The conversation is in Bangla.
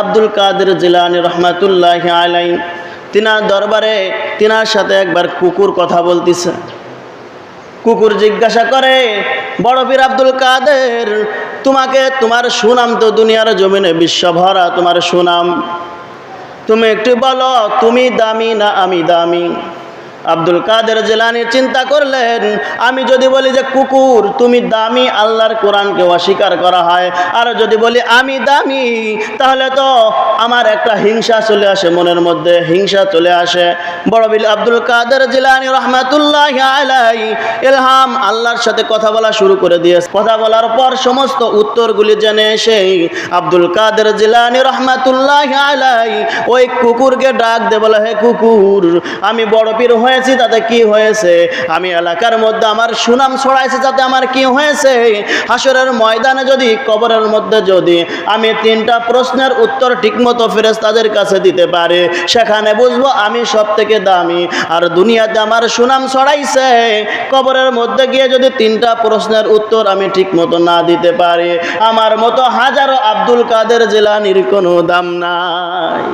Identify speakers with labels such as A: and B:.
A: আব্দুল কাদের জিলানী রহমাতুল্লাহি আলাইহি তিনার দরবারে তিনার সাথে একবার কুকুর কথা বলতেছে। কুকুর জিজ্ঞাসা করে, বড় পীর আব্দুল কাদের, তোমাকে, তোমার সুনাম তো দুনিয়ার জমিনে বিশ্বভরা তোমার সুনাম, তুমি একটু বলো তুমি দামি না আমি দামি? আব্দুল কাদের জিলানী চিন্তা করলেন, আমি যদি বলি যে কুকুর তুমি দামি, আল্লাহর কোরআনকে অস্বীকার করা হয়, আর যদি বলি আমি দামি তাহলে তো আমার একটা হিংসা চলে আসে, মনের মধ্যে হিংসা চলে আসে। বড় পীর আব্দুল কাদের জিলানী রাহমাতুল্লাহি আলাইহি ইলহাম আল্লাহর সাথে কথা বলা শুরু করে দিয়েছে। কথা বলার পর সমস্ত উত্তরগুলি জেনে এসে আব্দুল কাদের জিলানী রাহমাতুল্লাহি আলাইহি ওই কুকুরকে ডাক দিয়ে বলে, হে কুকুর, আমি বড় পীর হয়েছি তাতে কি হয়েছে? আমি এলাকার মধ্যে আমার সুনাম ছড়াইছি তাতে আমার কি হয়েছে? হাসরের ময়দানে যদি, কবরের মধ্যে যদি আমি 3টা প্রশ্নের উত্তর ঠিকমতো ফেরেশতাদের কাছে দিতে পারি, সেখানে বুঝবো আমি সব থেকে দামি। আর দুনিয়াতে আমার সুনাম ছড়াইছে, কবরের মধ্যে গিয়ে যদি 3টা প্রশ্নের উত্তর আমি ঠিকমতো না দিতে পারি, আমার মতো হাজারো আব্দুল কাদের জিলানীর কোনো দাম নাই।